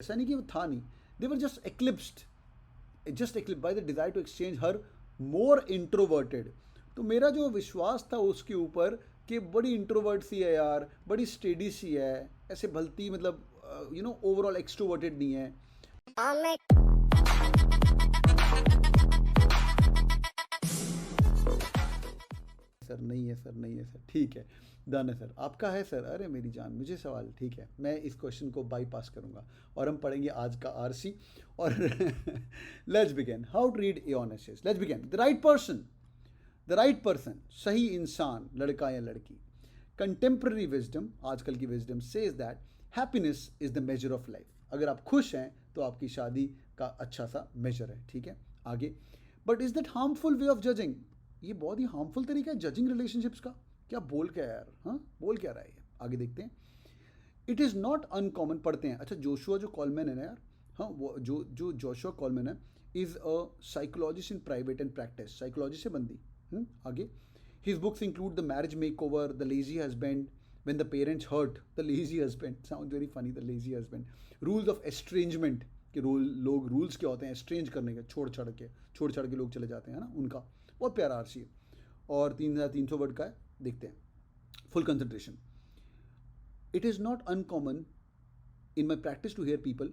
ऐसा नहीं कि वो था नहीं, they were just eclipsed by the desire to exchange her more introverted. तो मेरा जो विश्वास था उसके ऊपर कि बड़ी इंट्रोवर्ट सी है यार, बड़ी स्टेडी सी है, ऐसे भलती मतलब ओवरऑल एक्सट्रोवर्टेड नहीं है। सर नहीं है, सर नहीं है, सर ठीक है, डन है सर, आपका है सर, अरे मेरी जान, मुझे सवाल ठीक है, मैं इस क्वेश्चन को बाईपास करूंगा और हम पढ़ेंगे आज का आरसी। और let's begin how to read aeonesis. Let's begin the right person, सही इंसान, लड़का या लड़की। कंटेम्प्रेरी विजडम, आजकल की wisdom says that happiness is the measure of life. अगर आप खुश हैं तो आपकी शादी का अच्छा सा मेजर है, ठीक है। आगे, but is that harmful way of judging. ये बहुत ही हार्मफुल तरीका है जजिंग रिलेशनशिप्स का। क्या बोल क्या यार, हाँ बोल क्या रहा है ये, आगे देखते हैं। इट इज़ नॉट अनकॉमन, पढ़ते हैं। अच्छा, जोशुआ जो कॉलमैन है ना यार, हाँ वो जो जो जोशुआ कॉलमैन है is a psychologist in private and practice, psychology से बंदी। आगे, his books include the marriage make over, the lazy husband, when the parents hurt, the lazy husband, sounds very funny, the lazy husband, rules of estrangement, कि लोग rules क्या होते हैं एक्सट्रेंज करने के, छोड़ छाड़ के लोग चले जाते हैं ना, उनका बहुत प्यारा आरसी है। और 3,300 वर्ड का है, देखते हैं full concentration. It is not uncommon in my practice to hear people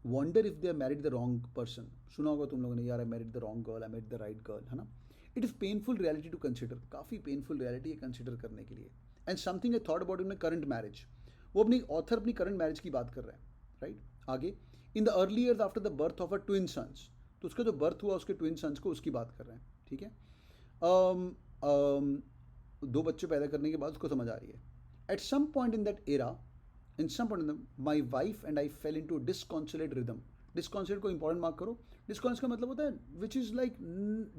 wonder if they are married the wrong person. सुना होगा तुम लोगों ने, यार I married the wrong girl, I married the right girl, है ना। It is painful reality to consider, काफ़ी painful reality है कंसिडर करने के लिए। And something I thought about in my current marriage. वो अपनी ऑथर अपनी करंट मैरिज की बात कर रहे हैं, राइट। आगे, in the early years after the birth of a twin sons, तो उसका जो बर्थ हुआ उसके ट्विन सन्स को, उसकी बात कर रहे हैं, ठीक है। दो बच्चे पैदा करने के बाद उसको समझ आ रही है। At some point in that era, in some point in my wife and I fell into disconsolate rhythm. Disconsolate को इंपॉर्टेंट मार्क करो। डिसकॉन्स का मतलब होता है विच इज़ लाइक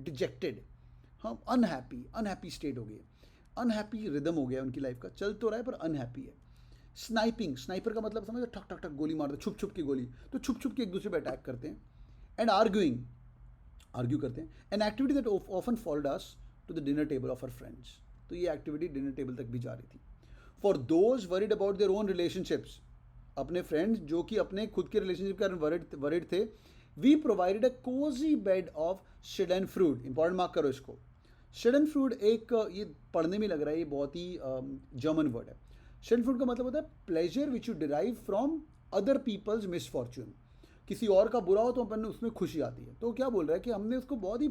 डिजेक्टेड, हाँ अनहैप्पी स्टेट हो गई है, अनहैप्पी रिदम हो गया उनकी लाइफ का, चल तो रहा है पर अनहैप्पी है। स्नाइपिंग, स्नाइपर का मतलब समझो, ठक ठक ठक गोली मारते, छुप छुप की गोली, तो छुप छुप के एक दूसरे पर अटैक करते हैं। एंड आर्ग्यू करते हैं। An activity that often followed us to the dinner table of our friends. तो ये एक्टिविटी डिनर टेबल तक भी जा रही थी। For those worried about their own relationships, अपने फ्रेंड्स जो कि अपने खुद के रिलेशनशिप के कारण वरीड थे, we provided a cosy bed of sodden fruit. Important mark करो इसको। शेडन फ्रूट एक, ये पढ़ने में लग रहा है ये बहुत ही जर्मन वर्ड है। शेडन फ्रूट का मतलब होता है pleasure which you derive from other people's misfortune. किसी और का बुरा हो तो अपन उसमें खुशी आती है। तो क्या बोल रहा है कि हमने उसको बहुत ही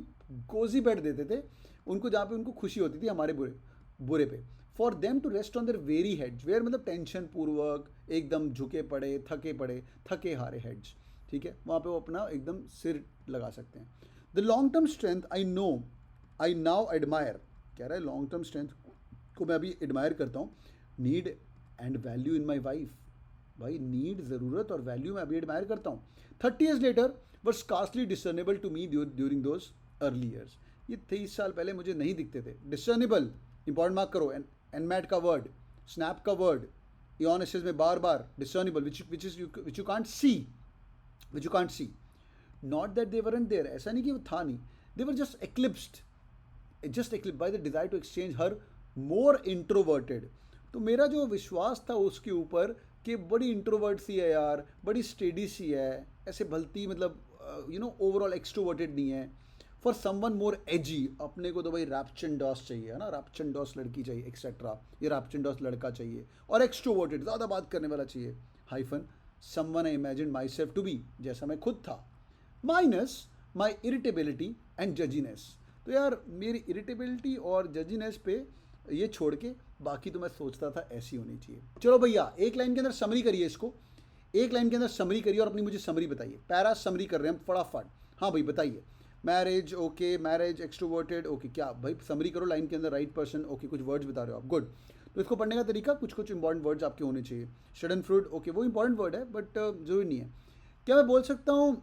कोजी बेड देते थे उनको, जहाँ पे उनको खुशी होती थी हमारे बुरे पे। For them to rest on their very heads, where मतलब टेंशन पूर्वक एकदम झुके पड़े, थके हारे हेड्स, ठीक है, वहाँ पे वो अपना एकदम सिर लगा सकते हैं। The long term strength I now admire, कह रहा है लॉन्ग टर्म स्ट्रेंथ को मैं अभी एडमायर करता हूँ। Need and value in my wife, भाई नीड, ज़रूरत और वैल्यू मैं अभी एडमायर करता हूँ। 30 years later were scarcely discernible to me during those early years. ये 23 साल पहले मुझे नहीं दिखते थे। डिसर्नेबल, इंपॉर्टेंट मार्क करो। एनमैट का वर्ड, स्नैप का वर्ड, इओनेसिस में बार बार discernible, which you can't see. Not that they weren't there, ऐसा नहीं कि वो था नहीं, they were just eclipsed by the desire to exchange her more introverted. तो मेरा जो विश्वास था उसके ऊपर कि बड़ी इंट्रोवर्ट सी है यार, बड़ी स्टेडी सी है, ऐसे भलती मतलब ओवरऑल एक्सट्रोवर्टेड नहीं है। फॉर समवन मोर एजी, अपने को तो भाई रैप्चनडॉस चाहिए, है ना, रैप्चनडॉस लड़की चाहिए एक्सेट्रा, ये रैप्चनडॉस लड़का चाहिए, और एक्सट्रोवर्टेड ज़्यादा बात करने वाला चाहिए। Hyphen someone I imagine myself to be, जैसा मैं खुद था। Minus my irritability and judginess. तो यार मेरी इरिटेबिलिटी और जजीनेस पे ये छोड़ के बाकी तो मैं सोचता था ऐसी होनी चाहिए। चलो भैया, एक लाइन के अंदर समरी करिए इसको, एक लाइन के अंदर समरी करिए और अपनी मुझे समरी बताइए। पैरा समरी कर रहे हैं फटाफट। हाँ भाई बताइए। Marriage, okay, marriage, extroverted, okay, क्या भाई समरी करो लाइन के अंदर। राइट पर्सन, ओके, कुछ वर्ड्स बता रहे हो आप, गुड। तो इसको पढ़ने का तरीका, कुछ इंपॉर्टेंट वर्ड्स आपके होने चाहिए। शेडन फ्रूट, ओके, वो इंपॉर्टेंट वर्ड है बट जरूरी नहीं है। क्या मैं बोल सकता हूँ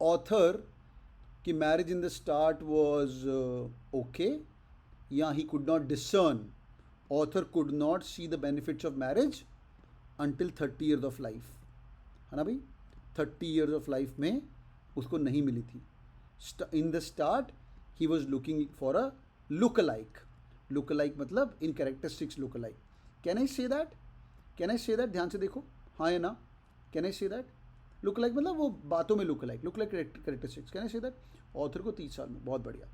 ऑथर कि marriage in the start was okay, या he could not discern, author could not see the benefits of marriage until 30 years of life, है ना भाई। 30 years ऑफ लाइफ में उसको नहीं मिली थी। In the start he was looking for a look alike मतलब in characteristics look alike. Can I say that ध्यान से देखो। हाँ या ना? Can I say that? Look like मतलब वो बातों में look like characteristics, can I say that? Author को 30 साल में, बहुत बढ़िया।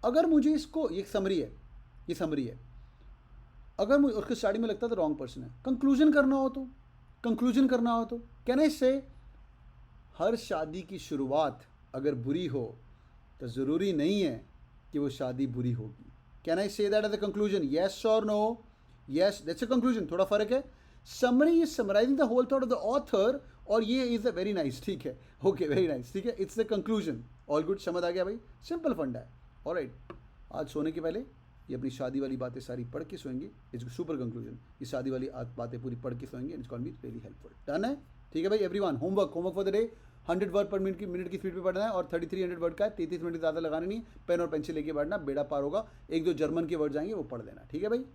अगर मुझे इसको, ये समरी है, ये समरी है, अगर मुझे उसके स्टार्टिंग में लगता था रॉन्ग पर्सन है, कंक्लूजन करना हो तो, कंक्लूजन करना हो तो कैन आई से हर शादी की शुरुआत अगर बुरी हो तो ज़रूरी नहीं है कि वो शादी बुरी होगी। Can I say that as a conclusion? Yes और no? Yes, that's a conclusion. थोड़ा फर्क है। Summary is summarising the whole thought of the author, और ये इज अ वेरी नाइस, ठीक है, ओके, वेरी नाइस, ठीक है, it's the conclusion. All good, समझ आ गया भाई? सिंपल फंडा है। ऑलराइट, आज सोने के पहले ये अपनी शादी वाली बातें सारी पढ़ के सोएंगे। इट्स सुपर कंक्लूजन, ये शादी वाली बातें पूरी पढ़ के सोएंगे, it's gonna be very helpful. Done है? ठीक है भाई everyone, homework for the day, 100 word per minute की स्पीड पे पढ़ना है, और 3300 वर्ड का है, 33 मिनट ज़्यादा लगाने नहीं, पेन और पेंसिल लेके बैठना, बेड़ा पार होगा। एक दो जर्मन के वर्ड आएंगे वो पढ़ लेना, ठीक है भाई?